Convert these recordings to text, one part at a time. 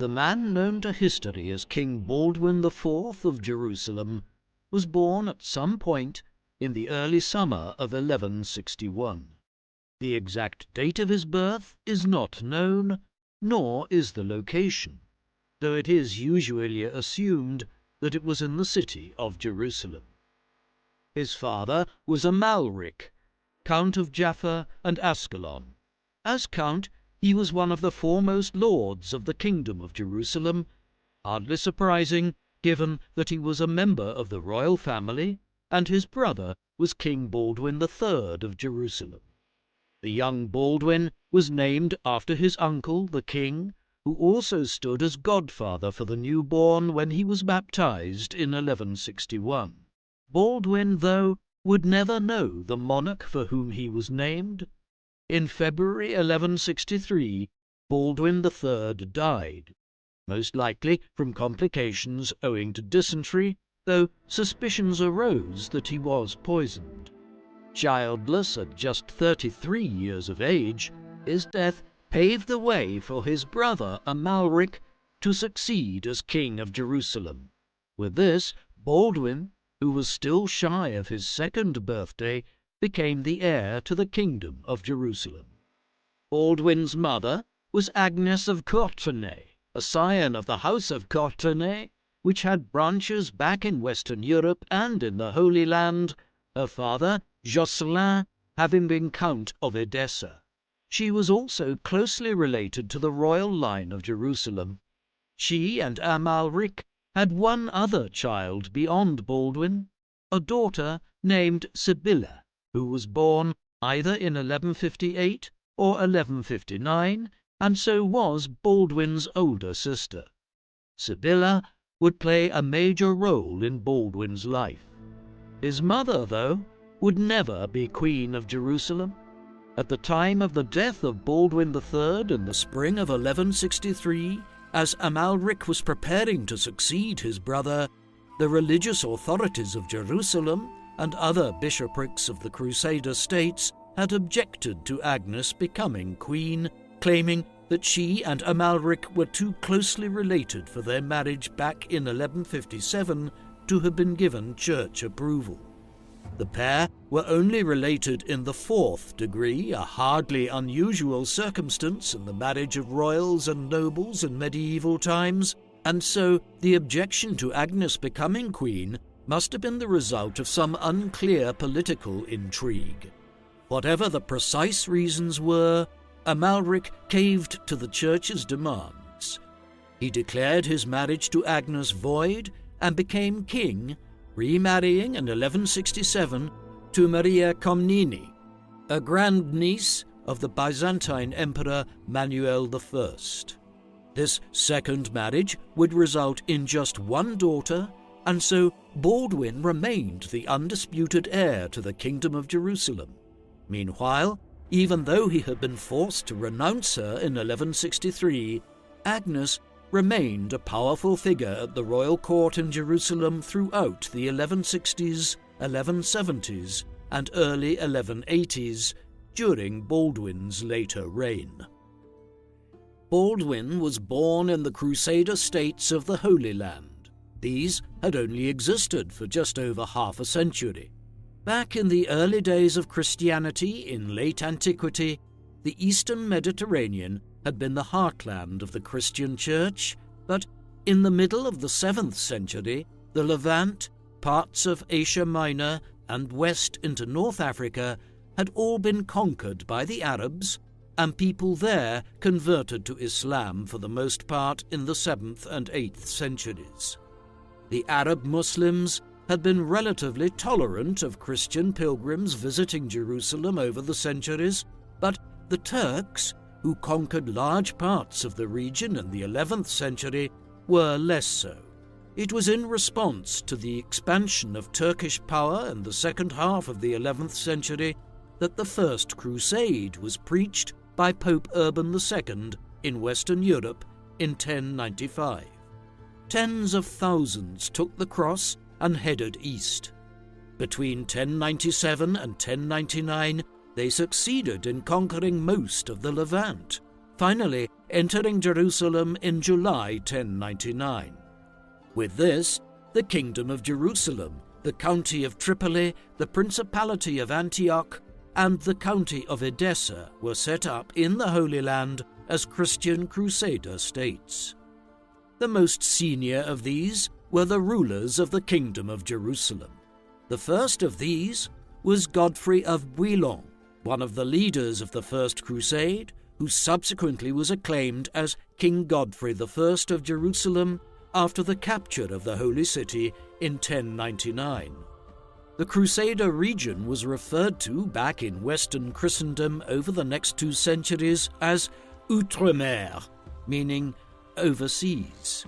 The man known to history as King Baldwin IV of Jerusalem was born at some point in the early summer of 1161. The exact date of his birth is not known, nor is the location, though it is usually assumed that it was in the city of Jerusalem. His father was Amalric, Count of Jaffa and Ascalon. As Count, he was one of the foremost lords of the Kingdom of Jerusalem, hardly surprising given that he was a member of the royal family and his brother was King Baldwin III of Jerusalem. The young Baldwin was named after his uncle, the king, who also stood as godfather for the newborn when he was baptized in 1161. Baldwin, though, would never know the monarch for whom he was named. In February 1163, Baldwin III died, most likely from complications owing to dysentery, though suspicions arose that he was poisoned. Childless at just 33 years of age, his death paved the way for his brother Amalric to succeed as king of Jerusalem. With this, Baldwin, who was still shy of his second birthday, became the heir to the kingdom of Jerusalem. Baldwin's mother was Agnes of Courtenay, a scion of the House of Courtenay, which had branches back in Western Europe and in the Holy Land, her father, Jocelin, having been Count of Edessa. She was also closely related to the royal line of Jerusalem. She and Amalric had one other child beyond Baldwin, a daughter named Sibylla, who was born either in 1158 or 1159, and so was Baldwin's older sister. Sibylla would play a major role in Baldwin's life. His mother, though, would never be Queen of Jerusalem. At the time of the death of Baldwin III in the spring of 1163, as Amalric was preparing to succeed his brother, the religious authorities of Jerusalem and other bishoprics of the Crusader states had objected to Agnes becoming queen, claiming that she and Amalric were too closely related for their marriage back in 1157 to have been given church approval. The pair were only related in the fourth degree, a hardly unusual circumstance in the marriage of royals and nobles in medieval times, and so the objection to Agnes becoming queen must have been the result of some unclear political intrigue. Whatever the precise reasons were, Amalric caved to the church's demands. He declared his marriage to Agnes void and became king, remarrying in 1167 to Maria Comneni, a grandniece of the Byzantine Emperor Manuel I. This second marriage would result in just one daughter, and so Baldwin remained the undisputed heir to the Kingdom of Jerusalem. Meanwhile, even though he had been forced to renounce her in 1163, Agnes remained a powerful figure at the royal court in Jerusalem throughout the 1160s, 1170s, and early 1180s, during Baldwin's later reign. Baldwin was born in the Crusader states of the Holy Land. These had only existed for just over half a century. Back in the early days of Christianity in late antiquity, the Eastern Mediterranean had been the heartland of the Christian Church, but in the middle of the 7th century, the Levant, parts of Asia Minor, and west into North Africa had all been conquered by the Arabs, and people there converted to Islam for the most part in the 7th and 8th centuries. The Arab Muslims had been relatively tolerant of Christian pilgrims visiting Jerusalem over the centuries, but the Turks, who conquered large parts of the region in the 11th century, were less so. It was in response to the expansion of Turkish power in the second half of the 11th century that the First Crusade was preached by Pope Urban II in Western Europe in 1095. Tens of thousands took the cross and headed east. Between 1097 and 1099, they succeeded in conquering most of the Levant. Finally, entering Jerusalem in July 1099. With this, the Kingdom of Jerusalem, the County of Tripoli, the Principality of Antioch, and the County of Edessa were set up in the Holy Land as Christian Crusader states. The most senior of these were the rulers of the Kingdom of Jerusalem. The first of these was Godfrey of Bouillon, one of the leaders of the First Crusade, who subsequently was acclaimed as King Godfrey I of Jerusalem after the capture of the Holy City in 1099. The Crusader region was referred to back in Western Christendom over the next 2 centuries as Outremer, meaning overseas,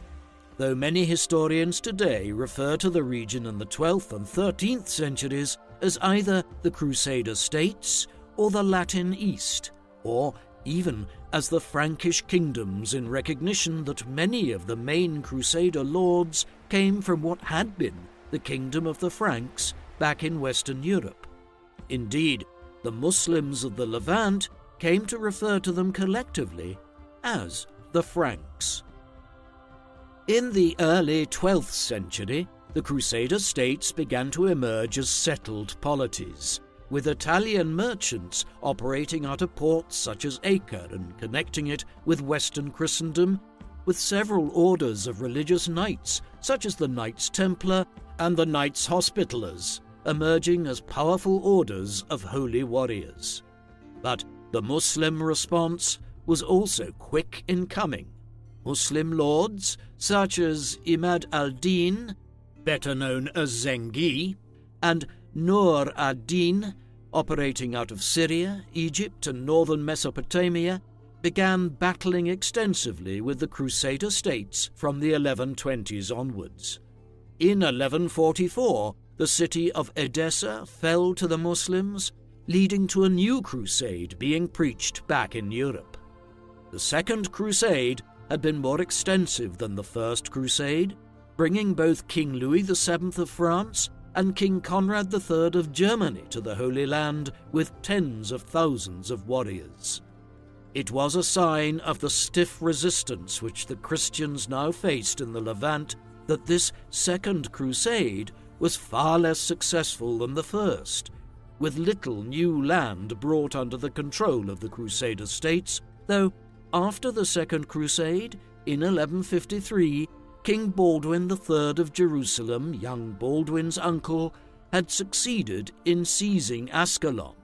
though many historians today refer to the region in the 12th and 13th centuries as either the Crusader states or the Latin East, or even as the Frankish kingdoms, in recognition that many of the main Crusader lords came from what had been the Kingdom of the Franks back in Western Europe. Indeed, the Muslims of the Levant came to refer to them collectively as the Franks. In the early 12th century, the Crusader states began to emerge as settled polities, with Italian merchants operating out of ports such as Acre and connecting it with Western Christendom, with several orders of religious knights, such as the Knights Templar and the Knights Hospitallers, emerging as powerful orders of holy warriors. But the Muslim response was also quick in coming. Muslim lords such as Imad al-Din, better known as Zengi, and Nur ad-Din, operating out of Syria, Egypt, and northern Mesopotamia, began battling extensively with the Crusader states from the 1120s onwards. In 1144, the city of Edessa fell to the Muslims, leading to a new crusade being preached back in Europe. The Second Crusade had been more extensive than the First Crusade, bringing both King Louis VII of France and King Conrad III of Germany to the Holy Land with tens of thousands of warriors. It was a sign of the stiff resistance which the Christians now faced in the Levant that this Second Crusade was far less successful than the first, with little new land brought under the control of the Crusader states, though after the Second Crusade, in 1153, King Baldwin III of Jerusalem, young Baldwin's uncle, had succeeded in seizing Ascalon,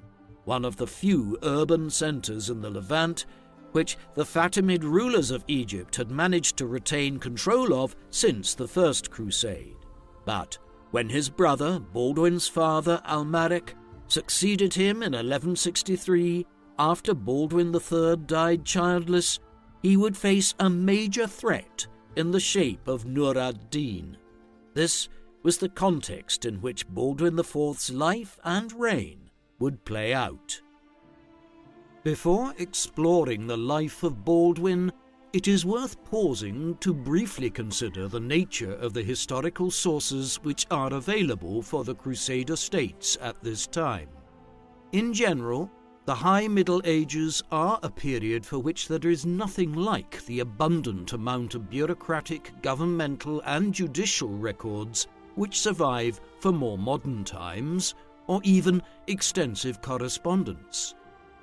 one of the few urban centres in the Levant, which the Fatimid rulers of Egypt had managed to retain control of since the First Crusade. But when his brother, Baldwin's father, Almaric, succeeded him in 1163, after Baldwin III died childless, he would face a major threat in the shape of Nur ad-Din. This was the context in which Baldwin IV's life and reign would play out. Before exploring the life of Baldwin, it is worth pausing to briefly consider the nature of the historical sources which are available for the Crusader states at this time. In general, the High Middle Ages are a period for which there is nothing like the abundant amount of bureaucratic, governmental, and judicial records which survive for more modern times, or even extensive correspondence.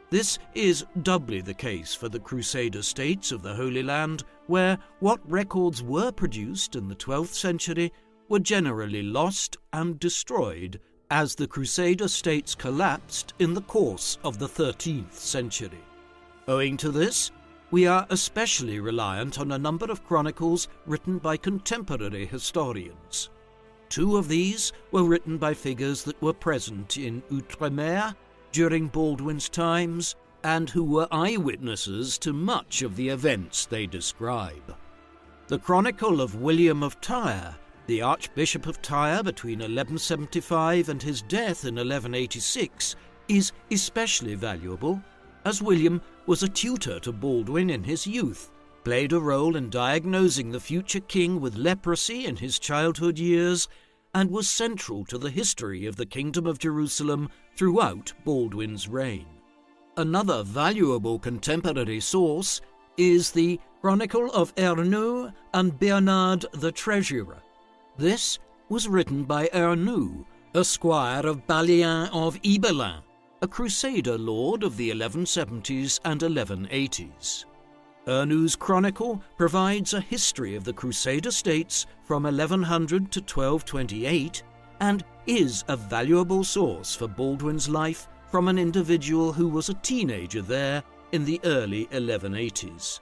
This is doubly the case for the Crusader states of the Holy Land, where what records were produced in the 12th century were generally lost and destroyed as the Crusader states collapsed in the course of the 13th century. Owing to this, we are especially reliant on a number of chronicles written by contemporary historians. 2 of these were written by figures that were present in Outremer during Baldwin's times and who were eyewitnesses to much of the events they describe. The Chronicle of William of Tyre, the Archbishop of Tyre between 1175 and his death in 1186, is especially valuable, as William was a tutor to Baldwin in his youth, played a role in diagnosing the future king with leprosy in his childhood years, and was central to the history of the Kingdom of Jerusalem throughout Baldwin's reign. Another valuable contemporary source is the Chronicle of Ernoux and Bernard the Treasurer. This was written by Ernoux, a squire of Balien of Ibelin, a crusader lord of the 1170s and 1180s. Ernoux's chronicle provides a history of the Crusader states from 1100 to 1228 and is a valuable source for Baldwin's life from an individual who was a teenager there in the early 1180s.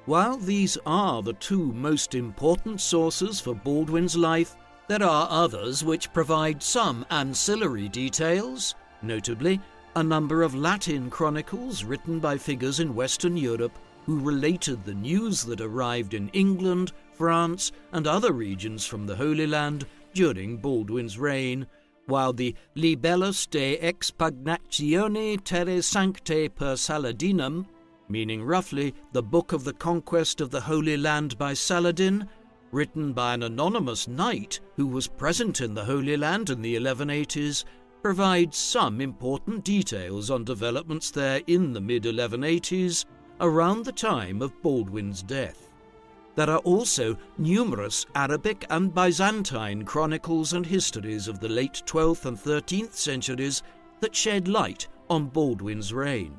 While these are the two most important sources for Baldwin's life, there are others which provide some ancillary details, notably a number of Latin chronicles written by figures in Western Europe who related the news that arrived in England, France, and other regions from the Holy Land during Baldwin's reign, while the Libellus de Expugnatione Terrae Sanctae per Saladinum, meaning roughly the Book of the Conquest of the Holy Land by Saladin, written by an anonymous knight who was present in the Holy Land in the 1180s, provides some important details on developments there in the mid-1180s, around the time of Baldwin's death. There are also numerous Arabic and Byzantine chronicles and histories of the late 12th and 13th centuries that shed light on Baldwin's reign.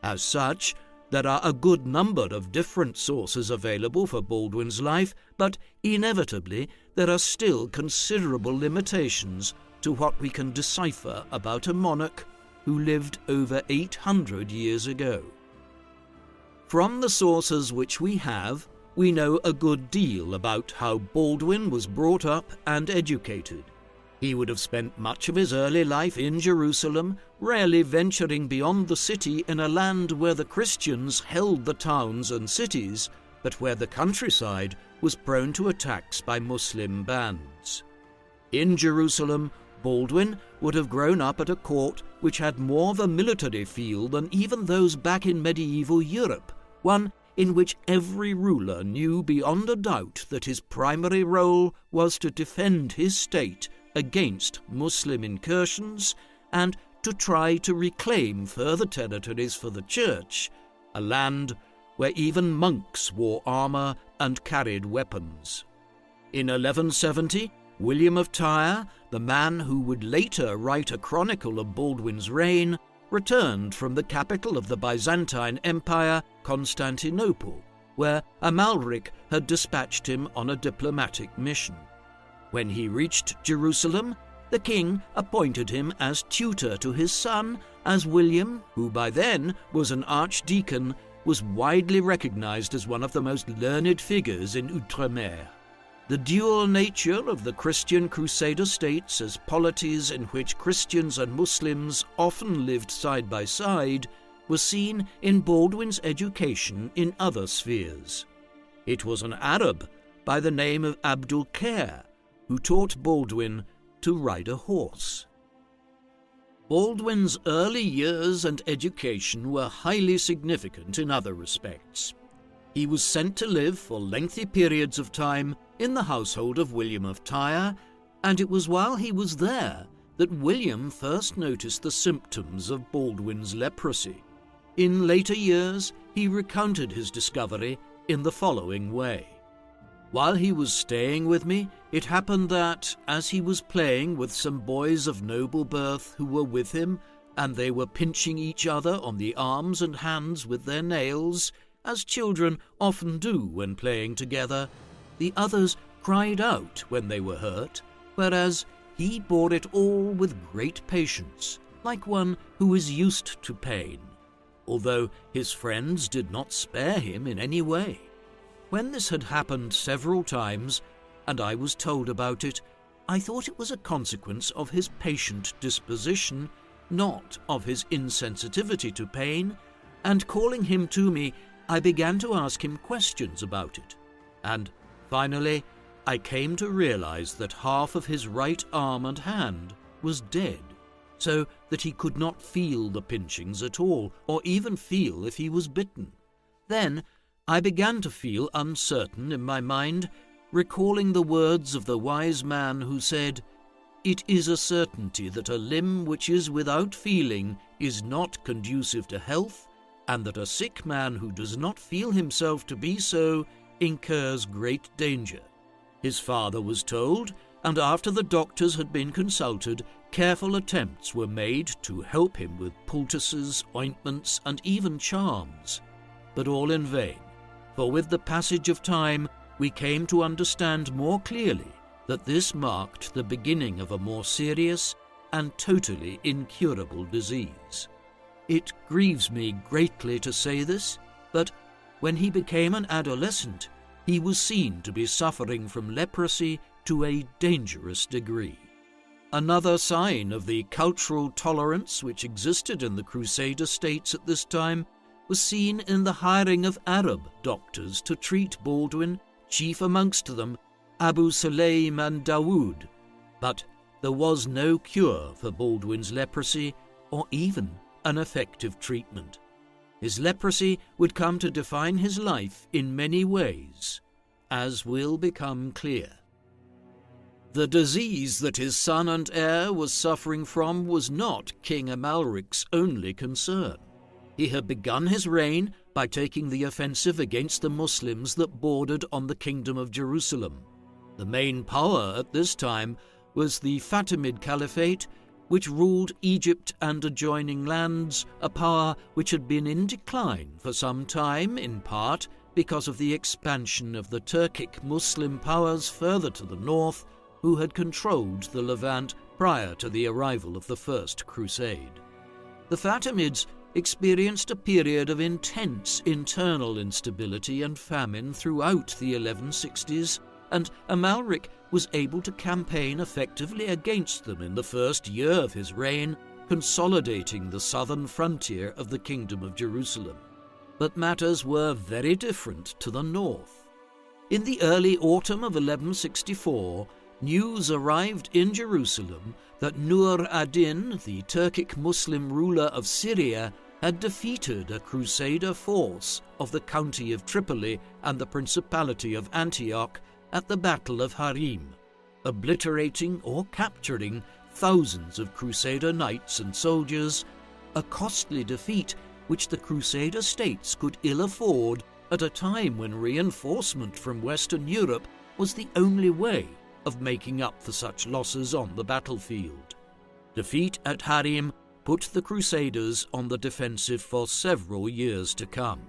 As such, there are a good number of different sources available for Baldwin's life, but inevitably there are still considerable limitations to what we can decipher about a monarch who lived over 800 years ago. From the sources which we have, we know a good deal about how Baldwin was brought up and educated. He would have spent much of his early life in Jerusalem, rarely venturing beyond the city in a land where the Christians held the towns and cities, but where the countryside was prone to attacks by Muslim bands. In Jerusalem, Baldwin would have grown up at a court which had more of a military feel than even those back in medieval Europe, one in which every ruler knew beyond a doubt that his primary role was to defend his state against Muslim incursions and to try to reclaim further territories for the Church, a land where even monks wore armour and carried weapons. In 1170, William of Tyre, the man who would later write a chronicle of Baldwin's reign, returned from the capital of the Byzantine Empire, Constantinople, where Amalric had dispatched him on a diplomatic mission. When he reached Jerusalem, the king appointed him as tutor to his son, as William, who by then was an archdeacon, was widely recognized as one of the most learned figures in Outremer. The dual nature of the Christian Crusader states as polities in which Christians and Muslims often lived side by side was seen in Baldwin's education in other spheres. It was an Arab by the name of Abdul Khair who taught Baldwin to ride a horse. Baldwin's early years and education were highly significant in other respects. He was sent to live for lengthy periods of time in the household of William of Tyre, and it was while he was there that William first noticed the symptoms of Baldwin's leprosy. In later years, he recounted his discovery in the following way. While he was staying with me, it happened that, as he was playing with some boys of noble birth who were with him, and they were pinching each other on the arms and hands with their nails, as children often do when playing together, the others cried out when they were hurt, whereas he bore it all with great patience, like one who is used to pain, although his friends did not spare him in any way. When this had happened several times, and I was told about it, I thought it was a consequence of his patient disposition, not of his insensitivity to pain, and calling him to me, I began to ask him questions about it, and finally I came to realize that half of his right arm and hand was dead, so that he could not feel the pinchings at all, or even feel if he was bitten. Then I began to feel uncertain in my mind, recalling the words of the wise man who said, "It is a certainty that a limb which is without feeling is not conducive to health, and that a sick man who does not feel himself to be so incurs great danger. His father was told, and after the doctors had been consulted, careful attempts were made to help him with poultices, ointments, and even charms, but all in vain, for with the passage of time we came to understand more clearly that this marked the beginning of a more serious and totally incurable disease. It grieves me greatly to say this, but when he became an adolescent, he was seen to be suffering from leprosy to a dangerous degree. Another sign of the cultural tolerance which existed in the Crusader states at this time was seen in the hiring of Arab doctors to treat Baldwin, chief amongst them Abu Sulaym and Dawood. But there was no cure for Baldwin's leprosy or even an effective treatment. His leprosy would come to define his life in many ways, as will become clear. The disease that his son and heir was suffering from was not King Amalric's only concern. He had begun his reign by taking the offensive against the Muslims that bordered on the Kingdom of Jerusalem. The main power at this time was the Fatimid Caliphate, which ruled Egypt and adjoining lands, a power which had been in decline for some time, in part because of the expansion of the Turkic Muslim powers further to the north, who had controlled the Levant prior to the arrival of the First Crusade. The Fatimids experienced a period of intense internal instability and famine throughout the 1160s, and Amalric was able to campaign effectively against them in the first year of his reign, consolidating the southern frontier of the Kingdom of Jerusalem. But matters were very different to the north. In the early autumn of 1164, news arrived in Jerusalem that Nur ad-Din, the Turkic Muslim ruler of Syria, had defeated a Crusader force of the county of Tripoli and the Principality of Antioch at the Battle of Harim, obliterating or capturing thousands of Crusader knights and soldiers, a costly defeat which the Crusader states could ill afford at a time when reinforcement from Western Europe was the only way of making up for such losses on the battlefield. Defeat at Harim put the Crusaders on the defensive for several years to come.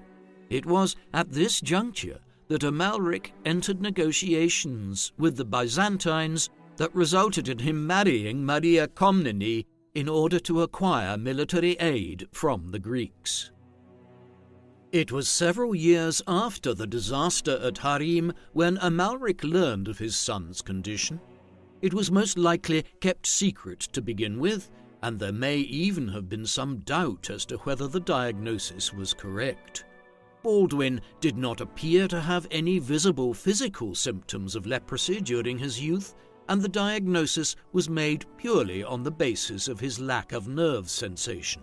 It was at this juncture that Amalric entered negotiations with the Byzantines that resulted in him marrying Maria Komnene in order to acquire military aid from the Greeks. It was several years after the disaster at Harim when Amalric learned of his son's condition. It was most likely kept secret to begin with, and there may even have been some doubt as to whether the diagnosis was correct. Baldwin did not appear to have any visible physical symptoms of leprosy during his youth, and the diagnosis was made purely on the basis of his lack of nerve sensation.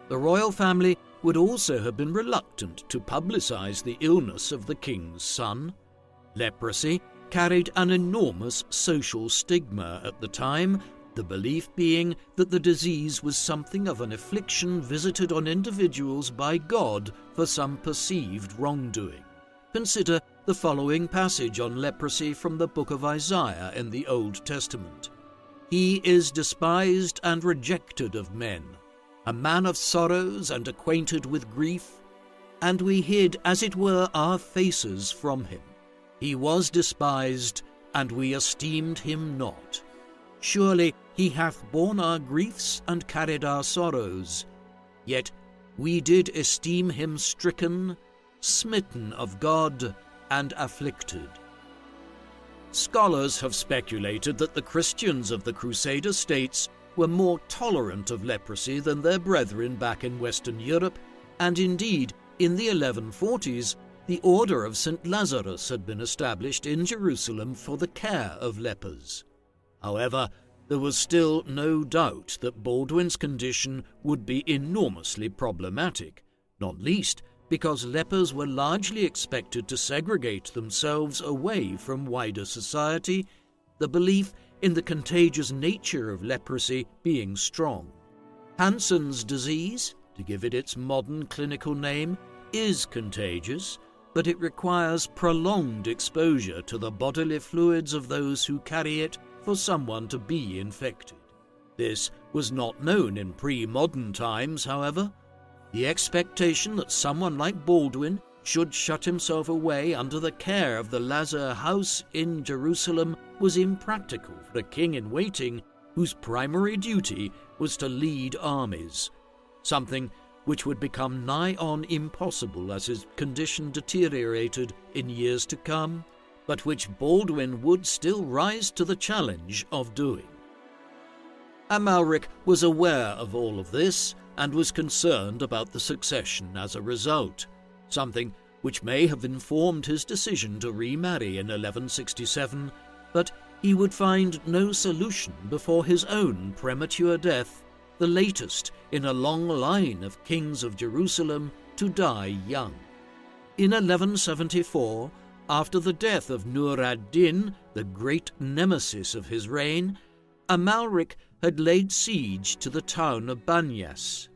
The royal family would also have been reluctant to publicize the illness of the king's son. Leprosy carried an enormous social stigma at the time, the belief being that the disease was something of an affliction visited on individuals by God for some perceived wrongdoing. Consider the following passage on leprosy from the book of Isaiah in the Old Testament. "He is despised and rejected of men, a man of sorrows and acquainted with grief, and we hid, as it were, our faces from him. He was despised, and we esteemed him not. Surely he hath borne our griefs and carried our sorrows. Yet we did esteem him stricken, smitten of God, and afflicted." Scholars have speculated that the Christians of the Crusader states were more tolerant of leprosy than their brethren back in Western Europe, and indeed, in the 1140s, the Order of St. Lazarus had been established in Jerusalem for the care of lepers. However, there was still no doubt that Baldwin's condition would be enormously problematic, not least because lepers were largely expected to segregate themselves away from wider society, the belief in the contagious nature of leprosy being strong. Hansen's disease, to give it its modern clinical name, is contagious, but it requires prolonged exposure to the bodily fluids of those who carry it for someone to be infected. This was not known in pre-modern times, however. The expectation that someone like Baldwin should shut himself away under the care of the Lazar house in Jerusalem was impractical for a king-in-waiting whose primary duty was to lead armies, something which would become nigh on impossible as his condition deteriorated in years to come, but which Baldwin would still rise to the challenge of doing. Amalric was aware of all of this and was concerned about the succession as a result, something which may have informed his decision to remarry in 1167, but he would find no solution before his own premature death, the latest in a long line of kings of Jerusalem to die young. In 1174, after the death of Nur ad-Din, the great nemesis of his reign, Amalric had laid siege to the town of Banyas.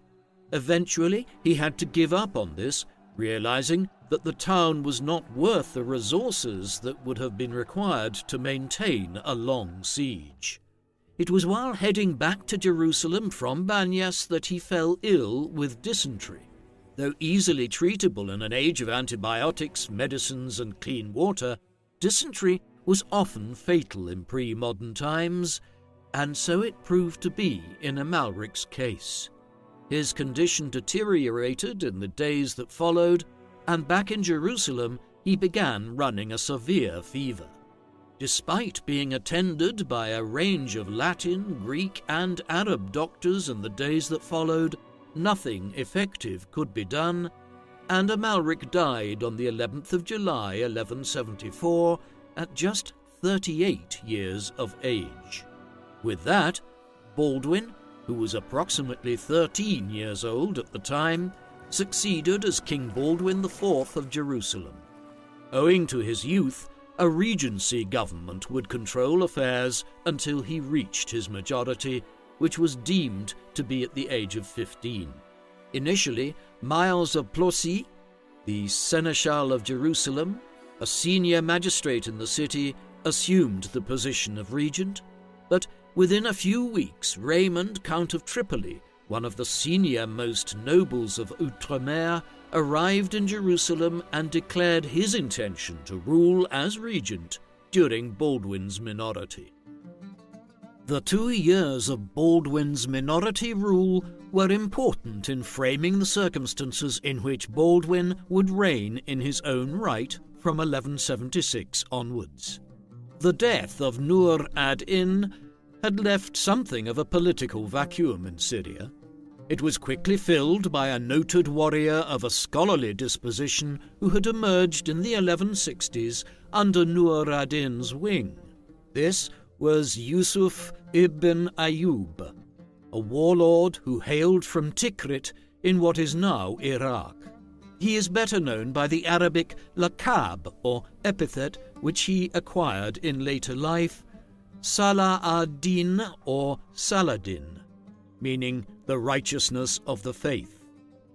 Eventually, he had to give up on this, realizing that the town was not worth the resources that would have been required to maintain a long siege. It was while heading back to Jerusalem from Banyas that he fell ill with dysentery. Though easily treatable in an age of antibiotics, medicines, and clean water, dysentery was often fatal in pre-modern times, and so it proved to be in Amalric's case. His condition deteriorated in the days that followed, and back in Jerusalem he began running a severe fever. Despite being attended by a range of Latin, Greek, and Arab doctors in the days that followed, nothing effective could be done, and Amalric died on the 11th of July, 1174, at just 38 years of age. With that, Baldwin, who was approximately 13 years old at the time, succeeded as King Baldwin IV of Jerusalem. Owing to his youth, a regency government would control affairs until he reached his majority, which was deemed to be at the age of 15. Initially, Miles of Plosy, the seneschal of Jerusalem, a senior magistrate in the city, assumed the position of regent, but within a few weeks Raymond, Count of Tripoli, one of the senior-most nobles of Outremer, arrived in Jerusalem and declared his intention to rule as regent during Baldwin's minority. The 2 years of Baldwin's minority rule were important in framing the circumstances in which Baldwin would reign in his own right from 1176 onwards. The death of Nur ad-Din had left something of a political vacuum in Syria. It was quickly filled by a noted warrior of a scholarly disposition who had emerged in the 1160s under Nur ad-Din's wing. This was Yusuf ibn Ayyub, a warlord who hailed from Tikrit in what is now Iraq. He is better known by the Arabic laqab, or epithet, which he acquired in later life, Salah ad-Din or Saladin, meaning the righteousness of the faith.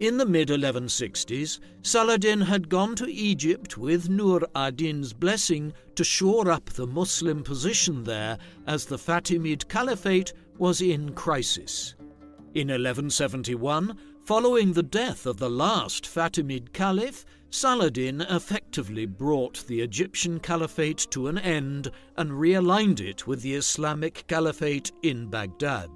In the mid-1160s, Saladin had gone to Egypt with Nur ad-Din's blessing to shore up the Muslim position there as the Fatimid Caliphate was in crisis. In 1171, following the death of the last Fatimid Caliph, Saladin effectively brought the Egyptian Caliphate to an end and realigned it with the Islamic Caliphate in Baghdad.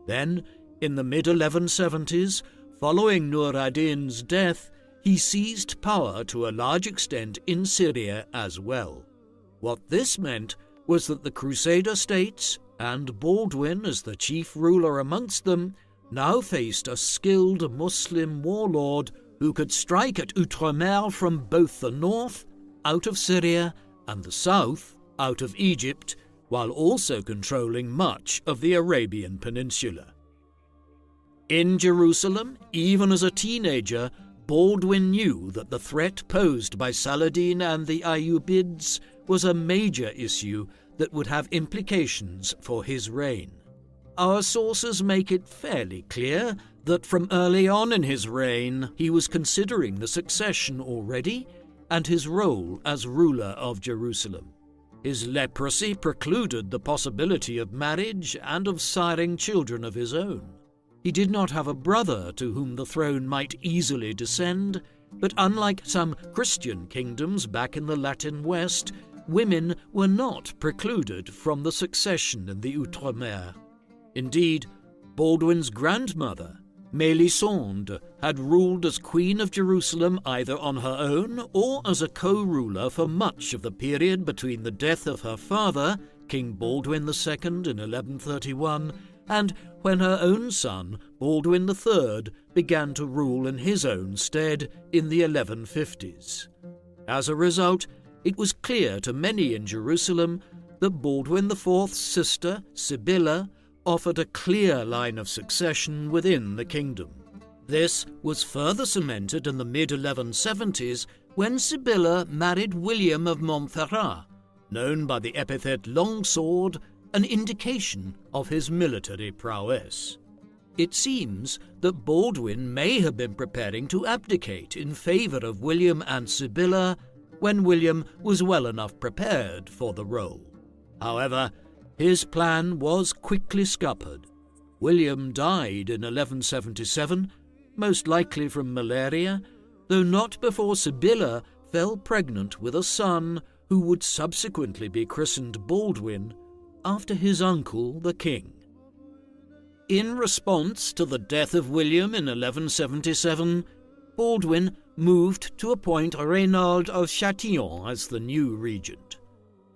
Then, in the mid-1170s, following Nur ad-Din's death, he seized power to a large extent in Syria as well. What this meant was that the Crusader states, and Baldwin as the chief ruler amongst them, now faced a skilled Muslim warlord who could strike at Outremer from both the north, out of Syria, and the south, out of Egypt, while also controlling much of the Arabian Peninsula. In Jerusalem, even as a teenager, Baldwin knew that the threat posed by Saladin and the Ayyubids was a major issue that would have implications for his reign. Our sources make it fairly clear that from early on in his reign he was considering the succession already and his role as ruler of Jerusalem. His leprosy precluded the possibility of marriage and of siring children of his own. He did not have a brother to whom the throne might easily descend, but unlike some Christian kingdoms back in the Latin West, women were not precluded from the succession in the Outremer. Indeed, Baldwin's grandmother, Mélisande, had ruled as Queen of Jerusalem either on her own or as a co-ruler for much of the period between the death of her father, King Baldwin II, in 1131, and when her own son, Baldwin III, began to rule in his own stead in the 1150s. As a result, it was clear to many in Jerusalem that Baldwin IV's sister, Sibylla, offered a clear line of succession within the kingdom. This was further cemented in the mid-1170s when Sibylla married William of Montferrat, known by the epithet Longsword, an indication of his military prowess. It seems that Baldwin may have been preparing to abdicate in favour of William and Sibylla when William was well enough prepared for the role. However, his plan was quickly scuppered. William died in 1177, most likely from malaria, though not before Sibylla fell pregnant with a son who would subsequently be christened Baldwin after his uncle the king. In response to the death of William in 1177, Baldwin moved to appoint Reynald of Châtillon as the new regent.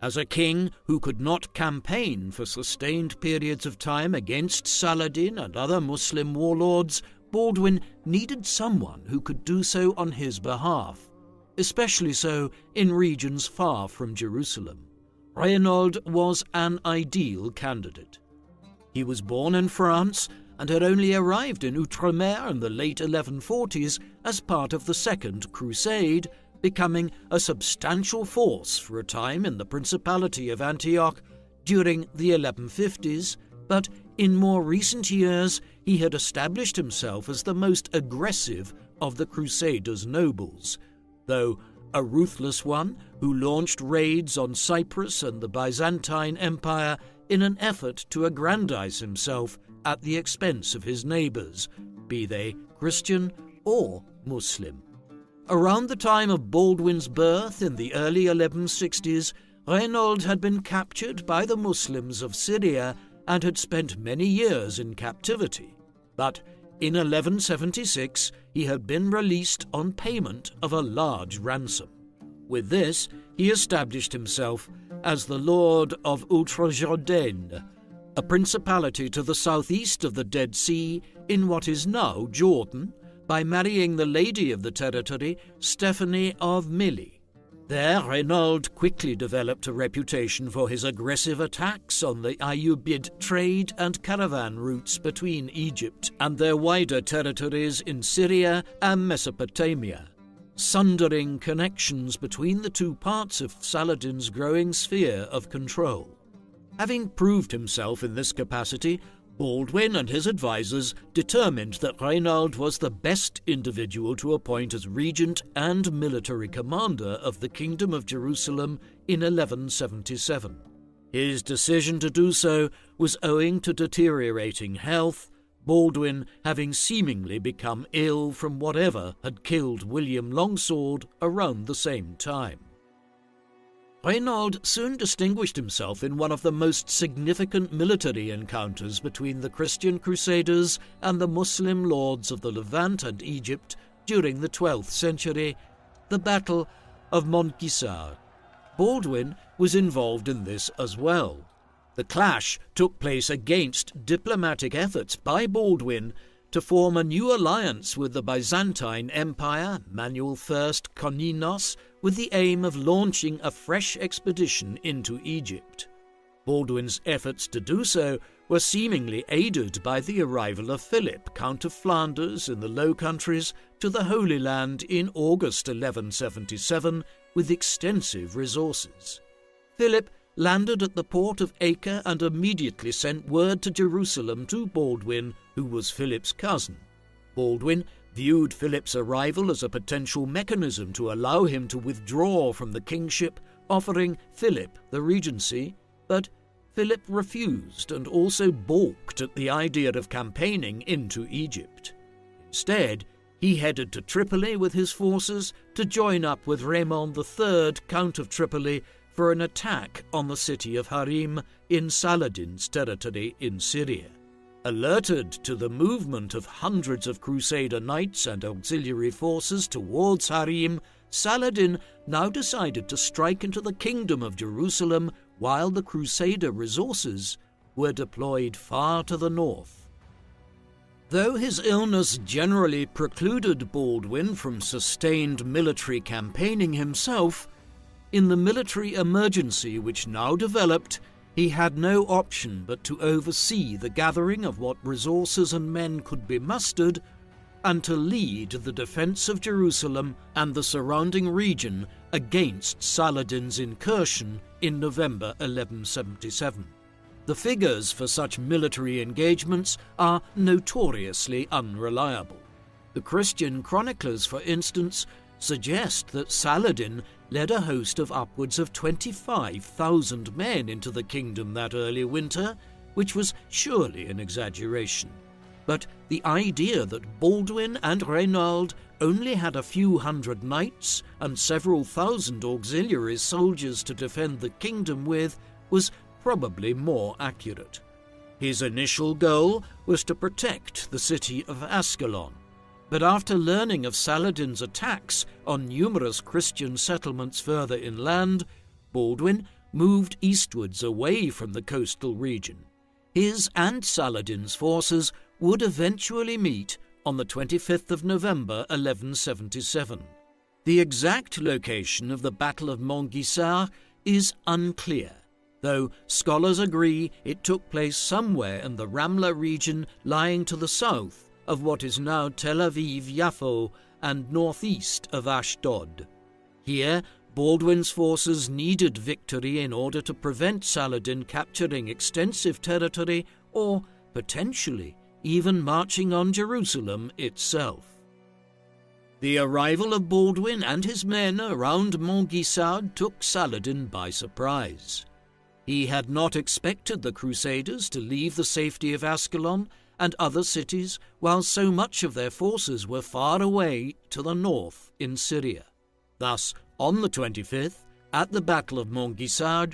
As a king who could not campaign for sustained periods of time against Saladin and other Muslim warlords, Baldwin needed someone who could do so on his behalf, especially so in regions far from Jerusalem. Reynald was an ideal candidate. He was born in France and had only arrived in Outremer in the late 1140s as part of the Second Crusade, becoming a substantial force for a time in the Principality of Antioch during the 1150s, but in more recent years he had established himself as the most aggressive of the Crusaders' nobles, though a ruthless one who launched raids on Cyprus and the Byzantine Empire in an effort to aggrandize himself at the expense of his neighbours, be they Christian or Muslim. Around the time of Baldwin's birth in the early 1160s, Reynald had been captured by the Muslims of Syria and had spent many years in captivity. But in 1176 he had been released on payment of a large ransom. With this, he established himself as the Lord of Outre-Jourdain, a principality to the southeast of the Dead Sea in what is now Jordan, by marrying the lady of the territory, Stephanie of Milly. There, Reynald quickly developed a reputation for his aggressive attacks on the Ayyubid trade and caravan routes between Egypt and their wider territories in Syria and Mesopotamia, sundering connections between the two parts of Saladin's growing sphere of control. Having proved himself in this capacity, Baldwin and his advisers determined that Reynald was the best individual to appoint as regent and military commander of the Kingdom of Jerusalem in 1177. His decision to do so was owing to deteriorating health, Baldwin having seemingly become ill from whatever had killed William Longsword around the same time. Reynald soon distinguished himself in one of the most significant military encounters between the Christian Crusaders and the Muslim lords of the Levant and Egypt during the 12th century, the Battle of Montgisard. Baldwin was involved in this as well. The clash took place against diplomatic efforts by Baldwin to form a new alliance with the Byzantine Empire, Manuel I Komnenos, with the aim of launching a fresh expedition into Egypt. Baldwin's efforts to do so were seemingly aided by the arrival of Philip, Count of Flanders in the Low Countries, to the Holy Land in August 1177 with extensive resources. Philip landed at the port of Acre and immediately sent word to Jerusalem to Baldwin, who was Philip's cousin, Baldwin viewed Philip's arrival as a potential mechanism to allow him to withdraw from the kingship, offering Philip the regency, but Philip refused and also balked at the idea of campaigning into Egypt. Instead, he headed to Tripoli with his forces to join up with Raymond III, Count of Tripoli, for an attack on the city of Harim in Saladin's territory in Syria. Alerted to the movement of hundreds of Crusader knights and auxiliary forces towards Harim, Saladin now decided to strike into the Kingdom of Jerusalem while the Crusader resources were deployed far to the north. Though his illness generally precluded Baldwin from sustained military campaigning himself, in the military emergency which now developed, he had no option but to oversee the gathering of what resources and men could be mustered and to lead the defense of Jerusalem and the surrounding region against Saladin's incursion in November 1177. The figures for such military engagements are notoriously unreliable. The Christian chroniclers, for instance, suggest that Saladin led a host of upwards of 25,000 men into the kingdom that early winter, which was surely an exaggeration. But the idea that Baldwin and Reynald only had a few hundred knights and several thousand auxiliary soldiers to defend the kingdom with was probably more accurate. His initial goal was to protect the city of Ascalon, but after learning of Saladin's attacks on numerous Christian settlements further inland, Baldwin moved eastwards away from the coastal region. His and Saladin's forces would eventually meet on the 25th of November 1177. The exact location of the Battle of Montgisard is unclear, though scholars agree it took place somewhere in the Ramla region lying to the south of what is now Tel Aviv-Yaffo and northeast of Ashdod. Here, Baldwin's forces needed victory in order to prevent Saladin capturing extensive territory or, potentially, even marching on Jerusalem itself. The arrival of Baldwin and his men around Montgisard took Saladin by surprise. He had not expected the Crusaders to leave the safety of Ascalon and other cities while so much of their forces were far away to the north in Syria. Thus, on the 25th, at the Battle of Montgisard,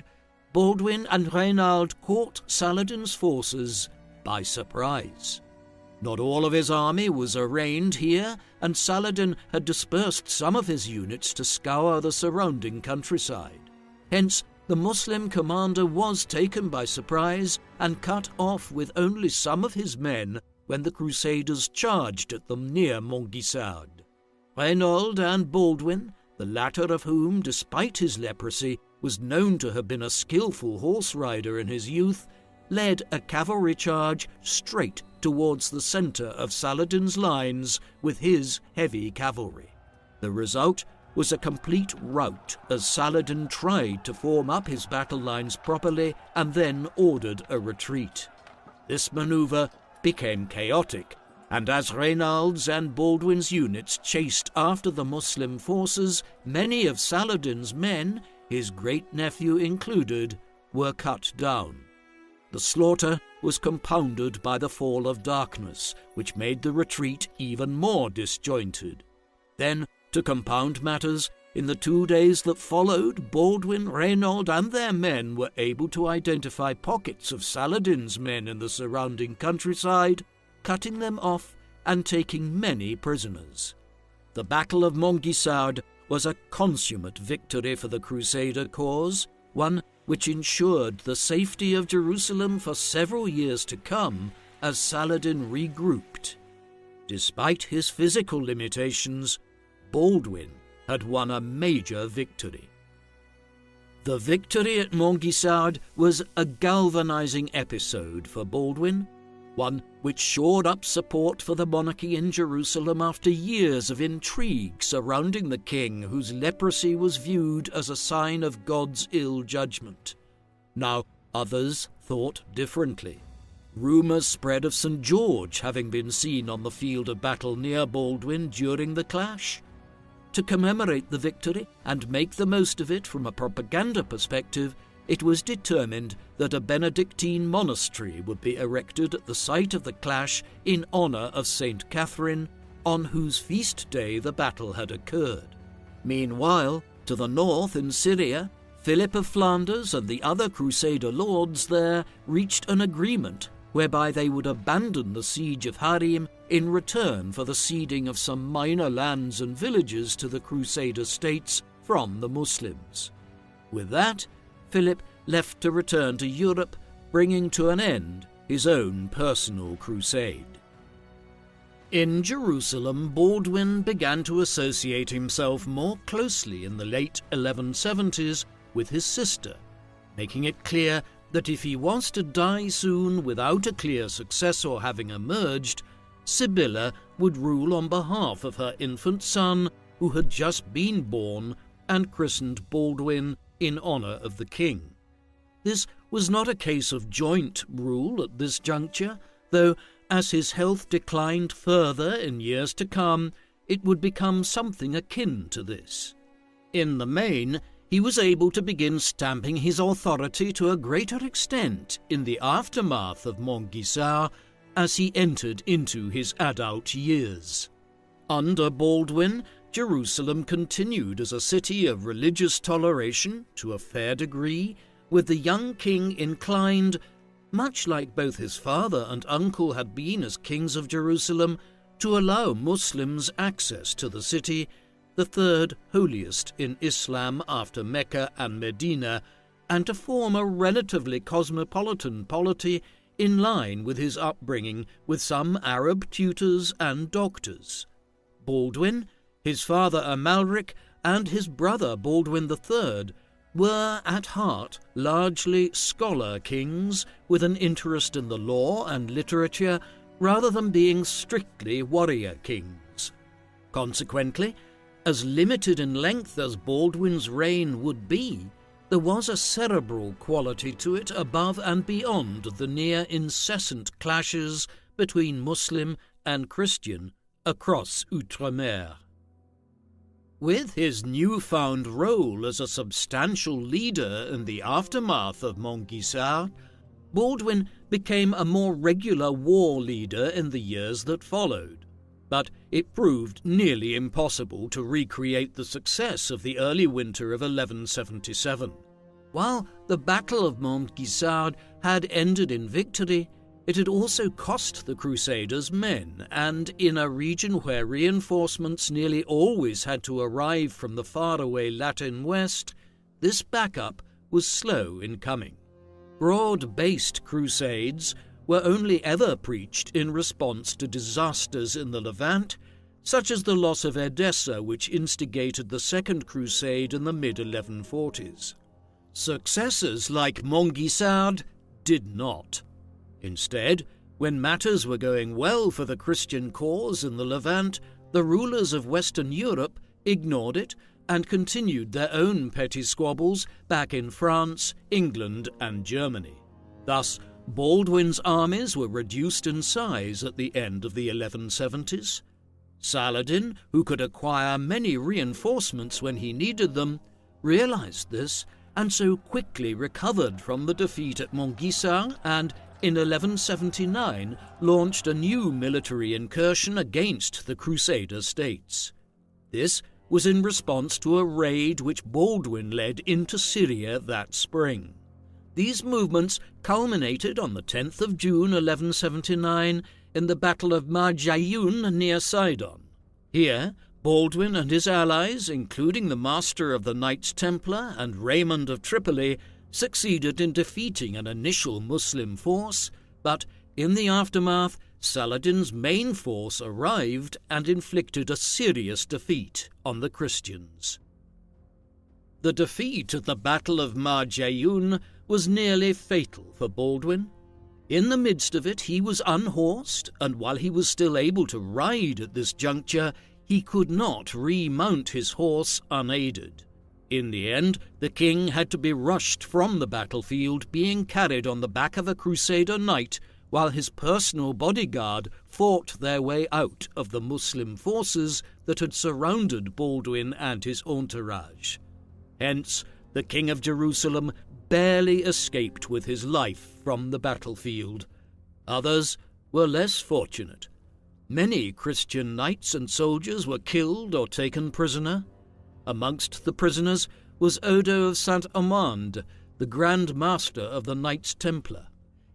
Baldwin and Reynald caught Saladin's forces by surprise. Not all of his army was arraigned here, and Saladin had dispersed some of his units to scour the surrounding countryside. Hence, the Muslim commander was taken by surprise and cut off with only some of his men when the Crusaders charged at them near Montgisard. Reynald and Baldwin, the latter of whom, despite his leprosy, was known to have been a skillful horse rider in his youth, led a cavalry charge straight towards the centre of Saladin's lines with his heavy cavalry. The result was a complete rout as Saladin tried to form up his battle lines properly and then ordered a retreat. This manoeuvre became chaotic, and as Reynald's and Baldwin's units chased after the Muslim forces, many of Saladin's men, his great-nephew included, were cut down. The slaughter was compounded by the fall of darkness, which made the retreat even more disjointed. Then, to compound matters, in the 2 days that followed, Baldwin, Reynald, and their men were able to identify pockets of Saladin's men in the surrounding countryside, cutting them off and taking many prisoners. The Battle of Montgisard was a consummate victory for the Crusader cause, one which ensured the safety of Jerusalem for several years to come as Saladin regrouped. Despite his physical limitations, Baldwin had won a major victory. The victory at Montgisard was a galvanizing episode for Baldwin, one which shored up support for the monarchy in Jerusalem after years of intrigue surrounding the king whose leprosy was viewed as a sign of God's ill judgment. Now, others thought differently. rumours spread of St. George having been seen on the field of battle near Baldwin during the clash. To commemorate the victory and make the most of it from a propaganda perspective, it was determined that a Benedictine monastery would be erected at the site of the clash in honour of St. Catherine, on whose feast day the battle had occurred. Meanwhile, to the north in Syria, Philip of Flanders and the other Crusader lords there reached an agreement whereby they would abandon the siege of Harim in return for the ceding of some minor lands and villages to the Crusader states from the Muslims. With that, Philip left to return to Europe, bringing to an end his own personal crusade. In Jerusalem, Baldwin began to associate himself more closely in the late 1170s with his sister, making it clear that if he was to die soon without a clear successor having emerged, Sibylla would rule on behalf of her infant son, who had just been born and christened Baldwin in honour of the king. This was not a case of joint rule at this juncture, though as his health declined further in years to come, it would become something akin to this. In the main, he was able to begin stamping his authority to a greater extent in the aftermath of Montgisard as he entered into his adult years. Under Baldwin, Jerusalem continued as a city of religious toleration to a fair degree, with the young king inclined, much like both his father and uncle had been as kings of Jerusalem, to allow Muslims access to the city, the third holiest in Islam after Mecca and Medina, and to form a relatively cosmopolitan polity in line with his upbringing with some Arab tutors and doctors. Baldwin, his father Amalric, and his brother Baldwin III were at heart largely scholar kings with an interest in the law and literature rather than being strictly warrior kings. Consequently, as limited in length as Baldwin's reign would be, there was a cerebral quality to it above and beyond the near incessant clashes between Muslim and Christian across Outremer. With his newfound role as a substantial leader in the aftermath of Montgisard, Baldwin became a more regular war leader in the years that followed, but it proved nearly impossible to recreate the success of the early winter of 1177. While the Battle of Montgisard had ended in victory, it had also cost the Crusaders men, and in a region where reinforcements nearly always had to arrive from the faraway Latin West, this backup was slow in coming. Broad-based crusades were only ever preached in response to disasters in the Levant, such as the loss of Edessa, which instigated the Second Crusade in the mid-1140s. Successors like Montgisard did not. Instead, when matters were going well for the Christian cause in the Levant, the rulers of Western Europe ignored it and continued their own petty squabbles back in France, England, and Germany. Thus, Baldwin's armies were reduced in size at the end of the 1170s. Saladin, who could acquire many reinforcements when he needed them, realized this and so quickly recovered from the defeat at Montgisard and, in 1179, launched a new military incursion against the Crusader states. This was in response to a raid which Baldwin led into Syria that spring. These movements culminated on the 10th of June 1179 in the Battle of Marjayoun near Sidon. Here, Baldwin and his allies, including the Master of the Knights Templar and Raymond of Tripoli, succeeded in defeating an initial Muslim force, but in the aftermath, Saladin's main force arrived and inflicted a serious defeat on the Christians. The defeat at the Battle of Marjayoun was nearly fatal for Baldwin. In the midst of it, he was unhorsed, and while he was still able to ride at this juncture, he could not remount his horse unaided. In the end, the king had to be rushed from the battlefield, being carried on the back of a Crusader knight, while his personal bodyguard fought their way out of the Muslim forces that had surrounded Baldwin and his entourage. Hence, the King of Jerusalem barely escaped with his life from the battlefield. Others were less fortunate. Many Christian knights and soldiers were killed or taken prisoner. Amongst the prisoners was Odo of Saint-Amand, the Grand Master of the Knights Templar.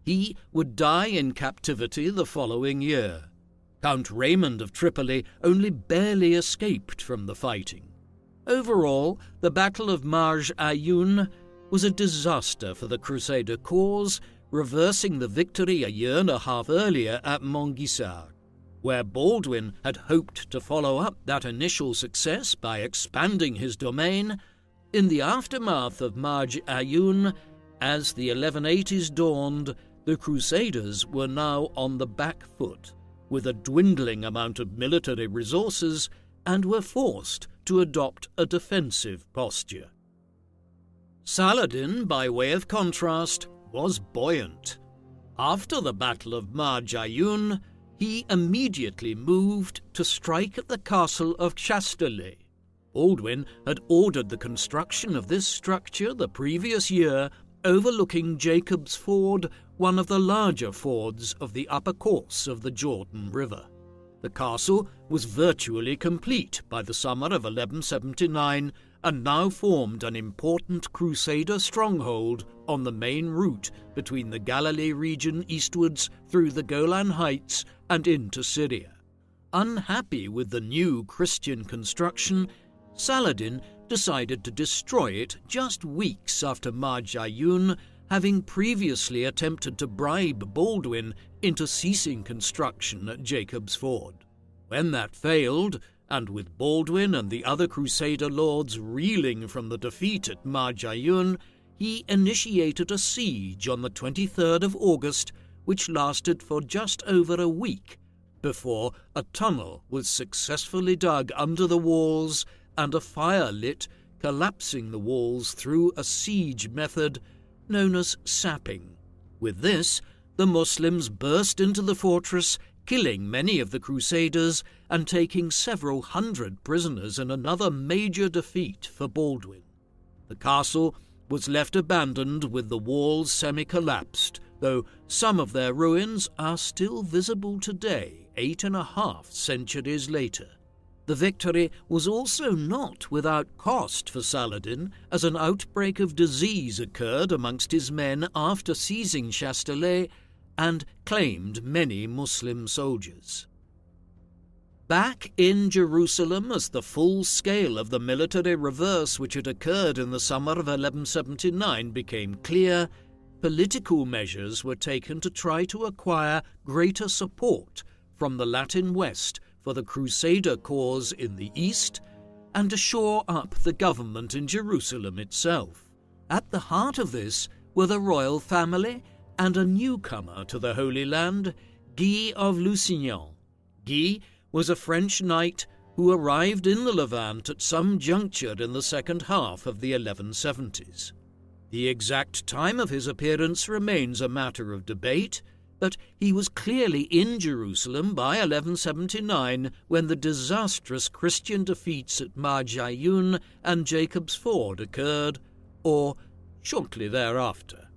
He would die in captivity the following year. Count Raymond of Tripoli only barely escaped from the fighting. Overall, the Battle of Marj Ayoun was a disaster for the Crusader cause, reversing the victory a year and a half earlier at Montgisard. Where Baldwin had hoped to follow up that initial success by expanding his domain, in the aftermath of Marj Ayoun, as the 1180s dawned, the Crusaders were now on the back foot, with a dwindling amount of military resources, and were forced to adopt a defensive posture. Saladin, by way of contrast, was buoyant. After the Battle of Marj Ayoun, he immediately moved to strike at the castle of Chastelet. Baldwin had ordered the construction of this structure the previous year, overlooking Jacob's Ford, one of the larger fords of the upper course of the Jordan River. The castle was virtually complete by the summer of 1179 and now formed an important Crusader stronghold on the main route between the Galilee region eastwards through the Golan Heights and into Syria. Unhappy with the new Christian construction, Saladin decided to destroy it just weeks after Marj Ayoun, having previously attempted to bribe Baldwin into ceasing construction at Jacob's Ford. When that failed, and with Baldwin and the other Crusader lords reeling from the defeat at Marj Ayoun, he initiated a siege on the 23rd of August, which lasted for just over a week, before a tunnel was successfully dug under the walls and a fire lit, collapsing the walls through a siege method known as sapping. With this, the Muslims burst into the fortress, killing many of the Crusaders and taking several hundred prisoners in another major defeat for Baldwin. The castle was left abandoned with the walls semi-collapsed, though some of their ruins are still visible today, 8.5 centuries later. The victory was also not without cost for Saladin, as an outbreak of disease occurred amongst his men after seizing Chastelet and claimed many Muslim soldiers. Back in Jerusalem, as the full scale of the military reverse which had occurred in the summer of 1179 became clear, political measures were taken to try to acquire greater support from the Latin West for the Crusader cause in the East, and to shore up the government in Jerusalem itself. At the heart of this were the royal family and a newcomer to the Holy Land, Guy of Lusignan. Guy was a French knight who arrived in the Levant at some juncture in the second half of the 1170s. The exact time of his appearance remains a matter of debate, but he was clearly in Jerusalem by 1179 when the disastrous Christian defeats at Marj Ayoun and Jacob's Ford occurred, or shortly thereafter.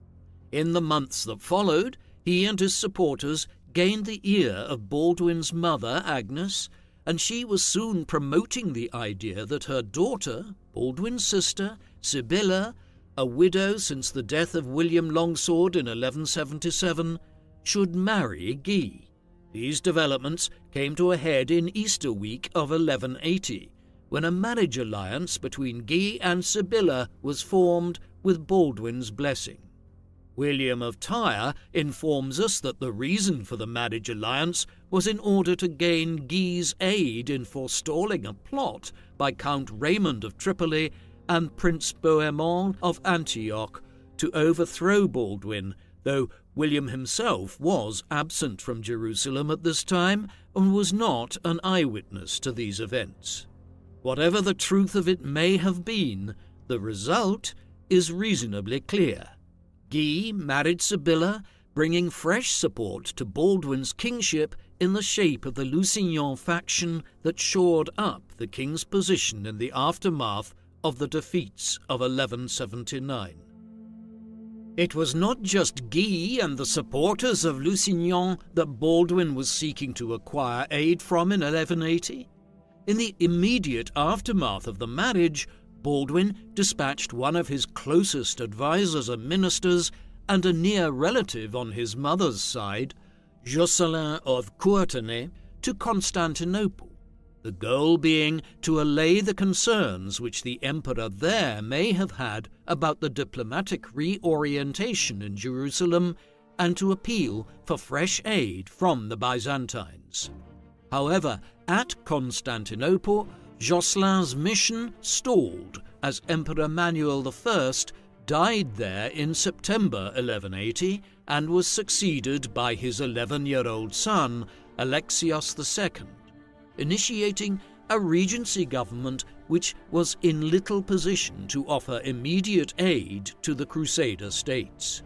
In the months that followed, he and his supporters gained the ear of Baldwin's mother, Agnes, and she was soon promoting the idea that her daughter, Baldwin's sister, Sibylla, a widow since the death of William Longsword in 1177, should marry Guy. These developments came to a head in Easter week of 1180, when a marriage alliance between Guy and Sibylla was formed with Baldwin's blessing. William of Tyre informs us that the reason for the marriage alliance was in order to gain Guy's aid in forestalling a plot by Count Raymond of Tripoli and Prince Bohemond of Antioch to overthrow Baldwin, though William himself was absent from Jerusalem at this time and was not an eyewitness to these events. Whatever the truth of it may have been, the result is reasonably clear. Guy married Sibylla, bringing fresh support to Baldwin's kingship in the shape of the Lusignan faction that shored up the king's position in the aftermath of the defeats of 1179. It was not just Guy and the supporters of Lusignan that Baldwin was seeking to acquire aid from in 1180. In the immediate aftermath of the marriage, Baldwin dispatched one of his closest advisers and ministers and a near relative on his mother's side, Jocelyn of Courtenay, to Constantinople, the goal being to allay the concerns which the emperor there may have had about the diplomatic reorientation in Jerusalem and to appeal for fresh aid from the Byzantines. However, at Constantinople, Jocelyn's mission stalled as Emperor Manuel I died there in September 1180 and was succeeded by his 11-year-old son, Alexios II, initiating a regency government which was in little position to offer immediate aid to the Crusader states.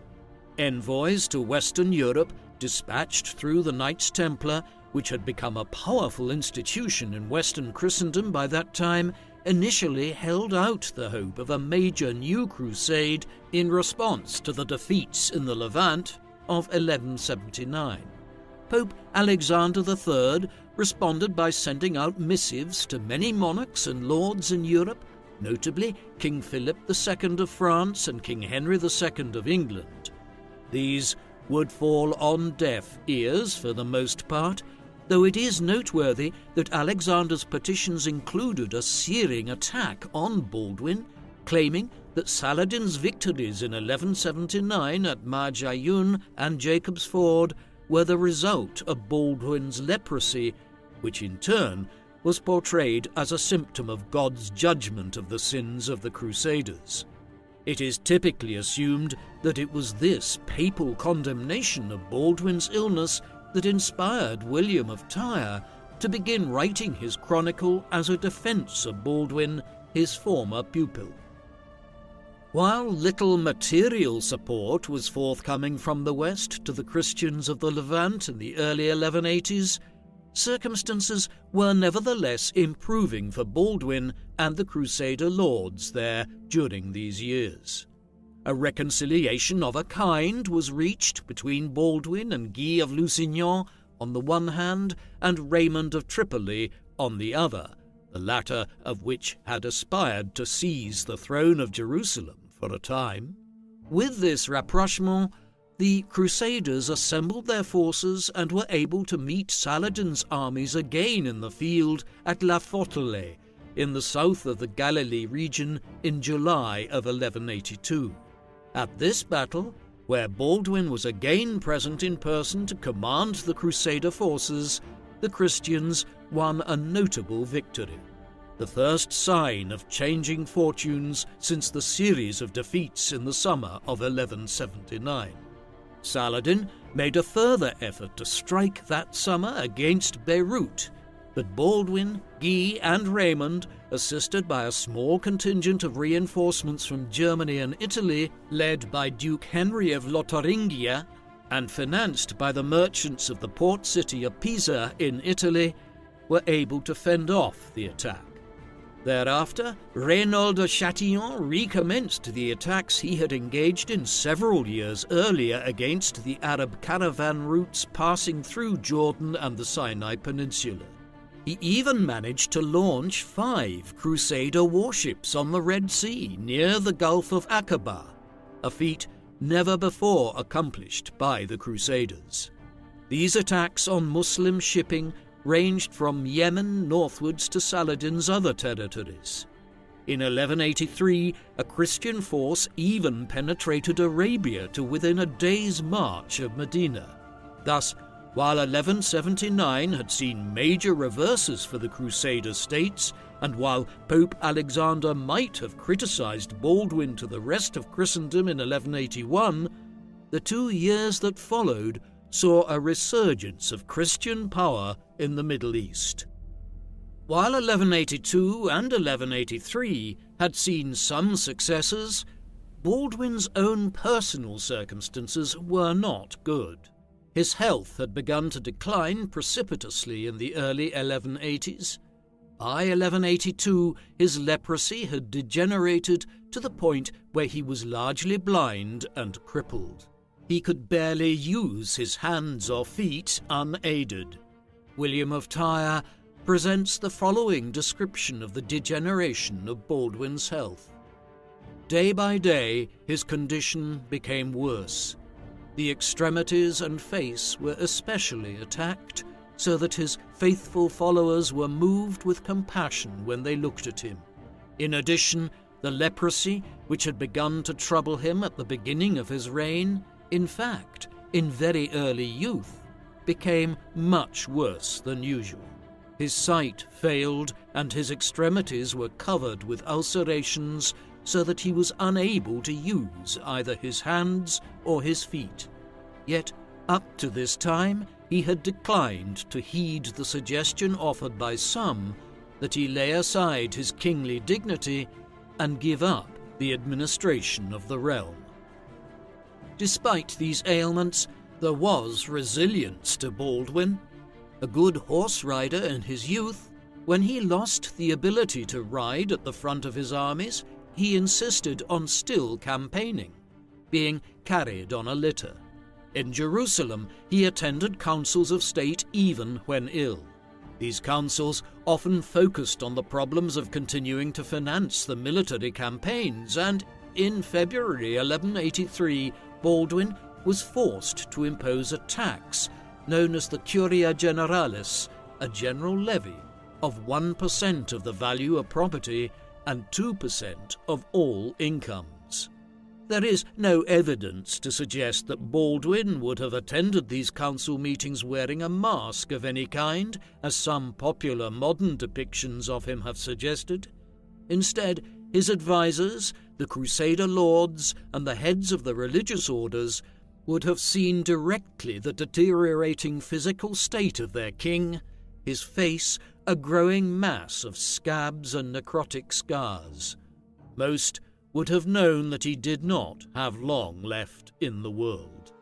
Envoys to Western Europe, dispatched through the Knights Templar, which had become a powerful institution in Western Christendom by that time, initially held out the hope of a major new crusade in response to the defeats in the Levant of 1179. Pope Alexander III responded by sending out missives to many monarchs and lords in Europe, notably King Philip II of France and King Henry II of England. These would fall on deaf ears for the most part, though it is noteworthy that Alexander's petitions included a searing attack on Baldwin, claiming that Saladin's victories in 1179 at Marjayoun and Jacob's Ford were the result of Baldwin's leprosy, which in turn was portrayed as a symptom of God's judgment of the sins of the Crusaders. It is typically assumed that it was this papal condemnation of Baldwin's illness that inspired William of Tyre to begin writing his chronicle as a defence of Baldwin, his former pupil. While little material support was forthcoming from the West to the Christians of the Levant in the early 1180s, circumstances were nevertheless improving for Baldwin and the Crusader lords there during these years. A reconciliation of a kind was reached between Baldwin and Guy of Lusignan on the one hand and Raymond of Tripoli on the other, the latter of which had aspired to seize the throne of Jerusalem for a time. With this rapprochement, the Crusaders assembled their forces and were able to meet Saladin's armies again in the field at La Fortele, in the south of the Galilee region, in July of 1182. At this battle, where Baldwin was again present in person to command the Crusader forces, the Christians won a notable victory, the first sign of changing fortunes since the series of defeats in the summer of 1179. Saladin made a further effort to strike that summer against Beirut, but Baldwin, Guy, and Raymond, assisted by a small contingent of reinforcements from Germany and Italy, led by Duke Henry of Lotharingia, and financed by the merchants of the port city of Pisa in Italy, were able to fend off the attack. Thereafter, Reynaud de Chatillon recommenced the attacks he had engaged in several years earlier against the Arab caravan routes passing through Jordan and the Sinai Peninsula. He even managed to launch 5 Crusader warships on the Red Sea near the Gulf of Aqaba, a feat never before accomplished by the Crusaders. These attacks on Muslim shipping ranged from Yemen northwards to Saladin's other territories. In 1183, a Christian force even penetrated Arabia to within a day's march of Medina. Thus, while 1179 had seen major reverses for the Crusader states, and while Pope Alexander might have criticized Baldwin to the rest of Christendom in 1181, the 2 years that followed saw a resurgence of Christian power in the Middle East. While 1182 and 1183 had seen some successes, Baldwin's own personal circumstances were not good. His health had begun to decline precipitously in the early 1180s. By 1182, his leprosy had degenerated to the point where he was largely blind and crippled. He could barely use his hands or feet unaided. William of Tyre presents the following description of the degeneration of Baldwin's health. Day by day, his condition became worse. The extremities and face were especially attacked, so that his faithful followers were moved with compassion when they looked at him. In addition, the leprosy, which had begun to trouble him at the beginning of his reign, in fact, in very early youth, became much worse than usual. His sight failed, and his extremities were covered with ulcerations, so that he was unable to use either his hands or his feet. Yet, up to this time, he had declined to heed the suggestion offered by some that he lay aside his kingly dignity and give up the administration of the realm. Despite these ailments, there was resilience to Baldwin. A good horse rider in his youth, when he lost the ability to ride at the front of his armies, he insisted on still campaigning, being carried on a litter. In Jerusalem, he attended councils of state even when ill. These councils often focused on the problems of continuing to finance the military campaigns, and in February 1183, Baldwin was forced to impose a tax known as the Curia Generalis, a general levy of 1% of the value of property and 2% of all incomes. There is no evidence to suggest that Baldwin would have attended these council meetings wearing a mask of any kind, as some popular modern depictions of him have suggested. Instead, his advisers, the Crusader lords, and the heads of the religious orders would have seen directly the deteriorating physical state of their king, his face a growing mass of scabs and necrotic scars. Most would have known that he did not have long left in the world.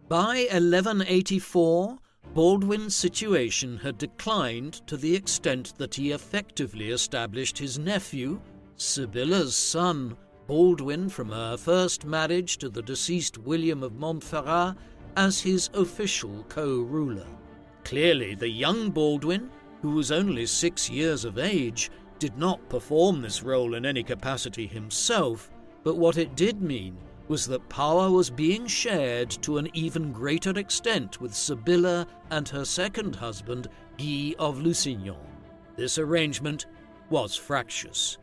By 1184, Baldwin's situation had declined to the extent that he effectively established his nephew, Sibylla's son, Baldwin from her first marriage to the deceased William of Montferrat, as his official co-ruler. Clearly, the young Baldwin, who was only 6 years of age, did not perform this role in any capacity himself, but what it did mean was that power was being shared to an even greater extent with Sibylla and her second husband, Guy of Lusignan. This arrangement was fractious.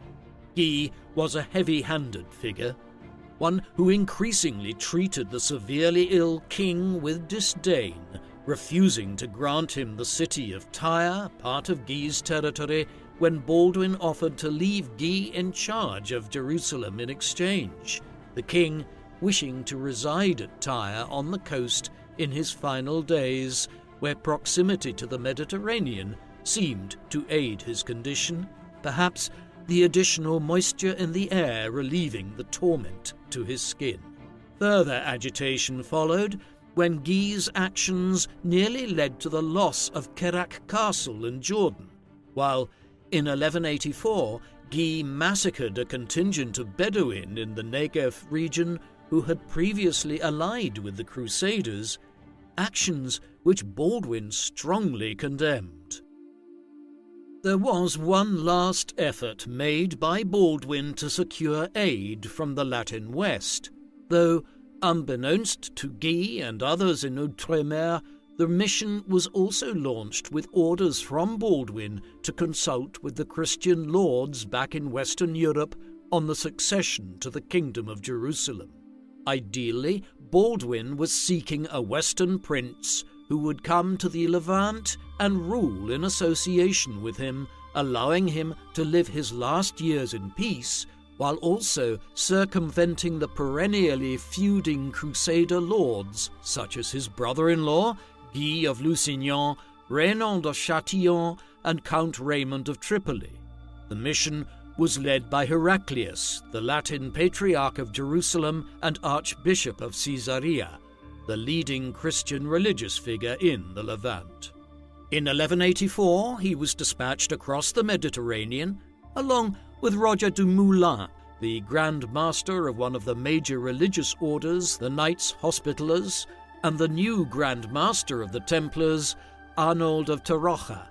Guy was a heavy-handed figure, one who increasingly treated the severely ill king with disdain, refusing to grant him the city of Tyre, part of Guy's territory, when Baldwin offered to leave Guy in charge of Jerusalem in exchange, the king wishing to reside at Tyre on the coast in his final days, where proximity to the Mediterranean seemed to aid his condition, perhaps the additional moisture in the air relieving the torment to his skin. Further agitation followed when Guy's actions nearly led to the loss of Kerak Castle in Jordan, while in 1184 Guy massacred a contingent of Bedouin in the Negev region who had previously allied with the Crusaders, actions which Baldwin strongly condemned. There was one last effort made by Baldwin to secure aid from the Latin West, though, unbeknownst to Guy and others in Outremer, the mission was also launched with orders from Baldwin to consult with the Christian lords back in Western Europe on the succession to the Kingdom of Jerusalem. Ideally, Baldwin was seeking a Western prince who would come to the Levant and rule in association with him, allowing him to live his last years in peace, while also circumventing the perennially feuding Crusader lords, such as his brother-in-law, Guy of Lusignan, Raymond of Châtillon, and Count Raymond of Tripoli. The mission was led by Heraclius, the Latin Patriarch of Jerusalem and Archbishop of Caesarea, the leading Christian religious figure in the Levant. In 1184, he was dispatched across the Mediterranean, along with Roger du Moulin, the Grand Master of one of the major religious orders, the Knights Hospitallers, and the new Grand Master of the Templars, Arnold of Torroja.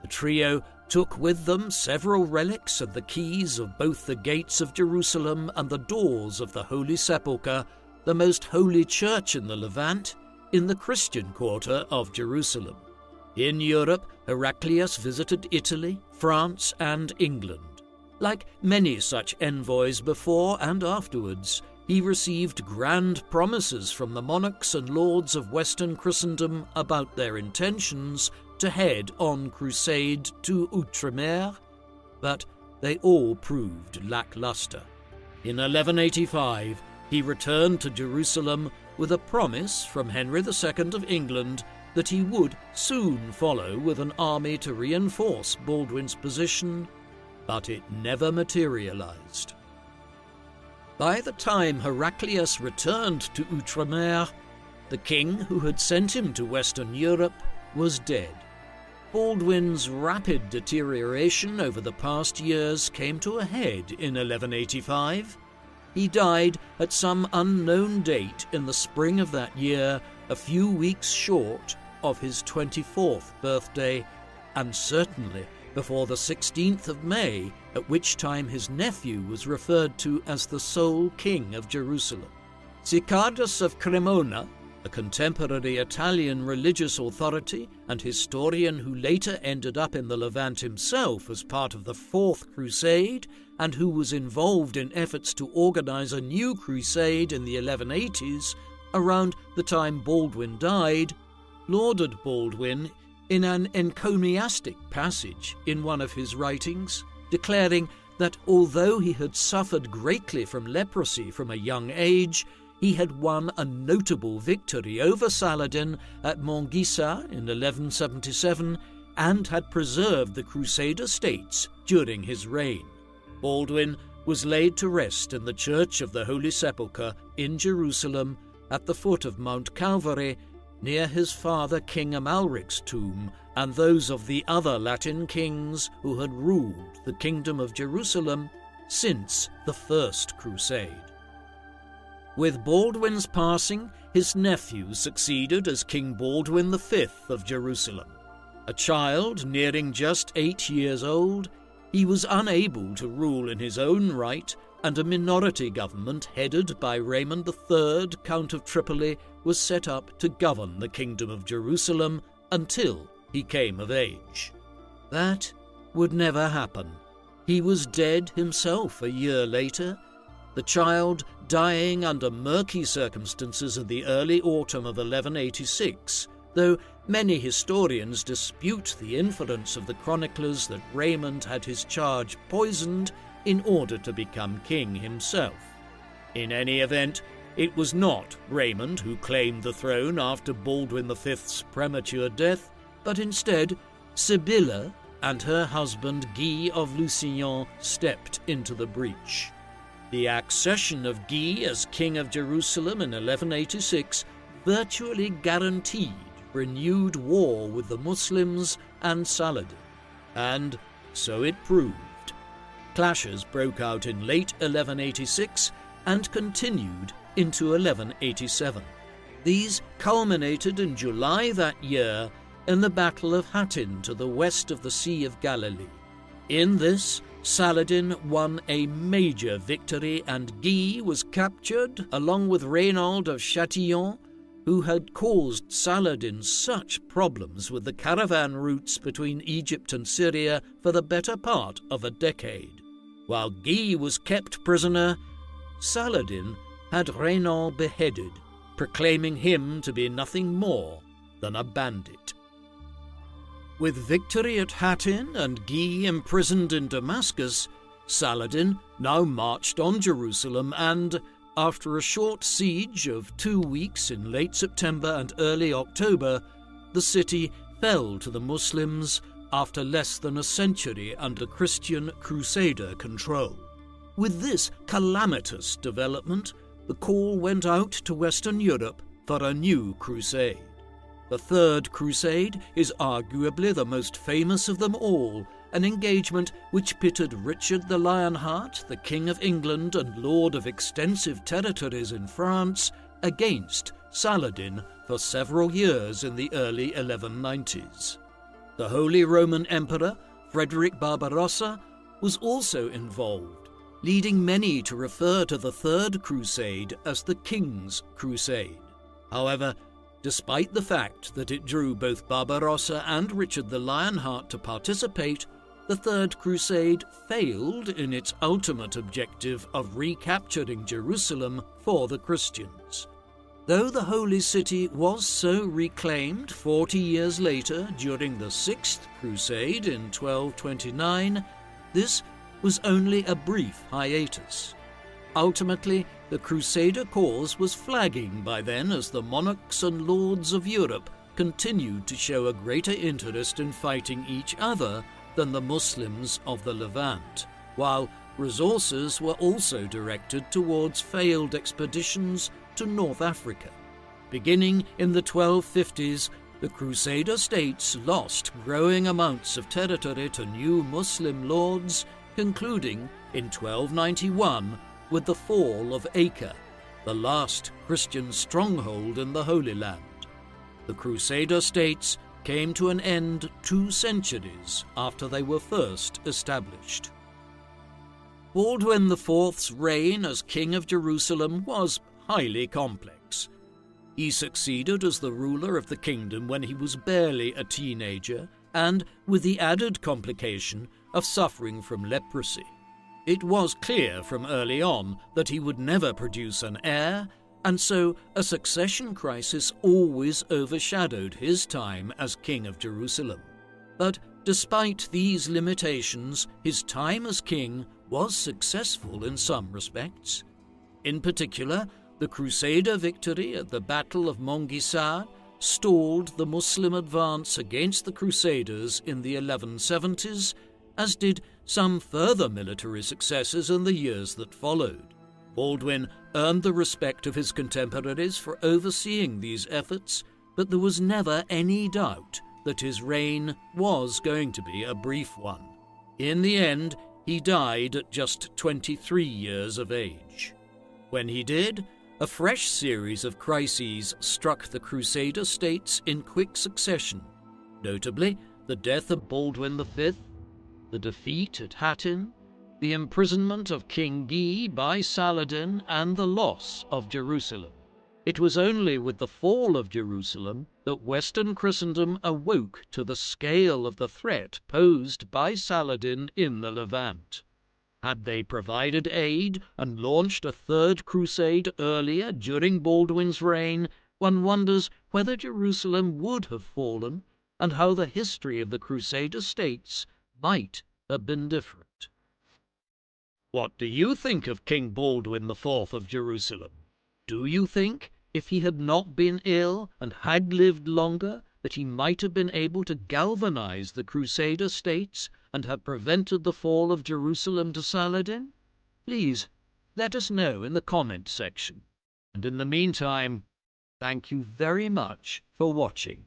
The trio took with them several relics and the keys of both the gates of Jerusalem and the doors of the Holy Sepulchre, the most holy church in the Levant, in the Christian quarter of Jerusalem. In Europe, Heraclius visited Italy, France, and England. Like many such envoys before and afterwards, he received grand promises from the monarchs and lords of Western Christendom about their intentions to head on crusade to Outremer, but they all proved lackluster. In 1185, he returned to Jerusalem with a promise from Henry II of England that he would soon follow with an army to reinforce Baldwin's position, but it never materialized. By the time Heraclius returned to Outremer, the king who had sent him to Western Europe was dead. Baldwin's rapid deterioration over the past years came to a head in 1185. He died at some unknown date in the spring of that year, a few weeks short of his 24th birthday, and certainly before the 16th of May, at which time his nephew was referred to as the sole king of Jerusalem. Sicardus of Cremona, a contemporary Italian religious authority and historian who later ended up in the Levant himself as part of the Fourth Crusade, and who was involved in efforts to organize a new crusade in the 1180s, around the time Baldwin died, lauded Baldwin in an encomiastic passage in one of his writings, declaring that although he had suffered greatly from leprosy from a young age, he had won a notable victory over Saladin at Montgissa in 1177 and had preserved the Crusader states during his reign. Baldwin was laid to rest in the Church of the Holy Sepulchre in Jerusalem at the foot of Mount Calvary, near his father King Amalric's tomb and those of the other Latin kings who had ruled the Kingdom of Jerusalem since the First Crusade. With Baldwin's passing, his nephew succeeded as King Baldwin V of Jerusalem. A child nearing just 8 years old, he was unable to rule in his own right, and a minority government headed by Raymond III, Count of Tripoli, was set up to govern the Kingdom of Jerusalem until he came of age. That would never happen. He was dead himself a year later, the child dying under murky circumstances in the early autumn of 1186, though many historians dispute the inference of the chroniclers that Raymond had his charge poisoned in order to become king himself. In any event, it was not Raymond who claimed the throne after Baldwin V's premature death, but instead Sibylla and her husband Guy of Lusignan stepped into the breach. The accession of Guy as King of Jerusalem in 1186 virtually guaranteed renewed war with the Muslims and Saladin, and so it proved. Clashes broke out in late 1186 and continued into 1187. These culminated in July that year in the Battle of Hattin to the west of the Sea of Galilee. In this, Saladin won a major victory and Guy was captured along with Reynald of Châtillon, who had caused Saladin such problems with the caravan routes between Egypt and Syria for the better part of a decade. While Guy was kept prisoner, Saladin had Reynald beheaded, proclaiming him to be nothing more than a bandit. With victory at Hattin and Guy imprisoned in Damascus, Saladin now marched on Jerusalem and, after a short siege of 2 weeks in late September and early October, the city fell to the Muslims after less than a century under Christian Crusader control. With this calamitous development, the call went out to Western Europe for a new crusade. The Third Crusade is arguably the most famous of them all, an engagement which pitted Richard the Lionheart, the King of England and lord of extensive territories in France, against Saladin for several years in the early 1190s. The Holy Roman Emperor, Frederick Barbarossa, was also involved, leading many to refer to the Third Crusade as the King's Crusade. However, despite the fact that it drew both Barbarossa and Richard the Lionheart to participate, the Third Crusade failed in its ultimate objective of recapturing Jerusalem for the Christians. Though the Holy City was so reclaimed 40 years later during the Sixth Crusade in 1229, this was only a brief hiatus. Ultimately, the Crusader cause was flagging by then as the monarchs and lords of Europe continued to show a greater interest in fighting each other than the Muslims of the Levant, while resources were also directed towards failed expeditions to North Africa. Beginning in the 1250s, the Crusader states lost growing amounts of territory to new Muslim lords, concluding in 1291 with the fall of Acre, the last Christian stronghold in the Holy Land. The Crusader states came to an end 2 centuries after they were first established. Baldwin IV's reign as King of Jerusalem was highly complex. He succeeded as the ruler of the kingdom when he was barely a teenager and with the added complication of suffering from leprosy. It was clear from early on that he would never produce an heir, and so a succession crisis always overshadowed his time as King of Jerusalem. But despite these limitations, his time as king was successful in some respects. In particular, the Crusader victory at the Battle of Mongisar stalled the Muslim advance against the Crusaders in the 1170s, as did some further military successes in the years that followed. Baldwin earned the respect of his contemporaries for overseeing these efforts, but there was never any doubt that his reign was going to be a brief one. In the end, he died at just 23 years of age. When he did, a fresh series of crises struck the Crusader states in quick succession, notably the death of Baldwin V, the defeat at Hattin, the imprisonment of King Guy by Saladin, and the loss of Jerusalem. It was only with the fall of Jerusalem that Western Christendom awoke to the scale of the threat posed by Saladin in the Levant. Had they provided aid and launched a Third Crusade earlier during Baldwin's reign, one wonders whether Jerusalem would have fallen and how the history of the Crusader states might have been different. What do you think of King Baldwin IV of Jerusalem? Do you think, if he had not been ill and had lived longer, that he might have been able to galvanize the Crusader states and have prevented the fall of Jerusalem to Saladin? Please, let us know in the comment section. And in the meantime, thank you very much for watching.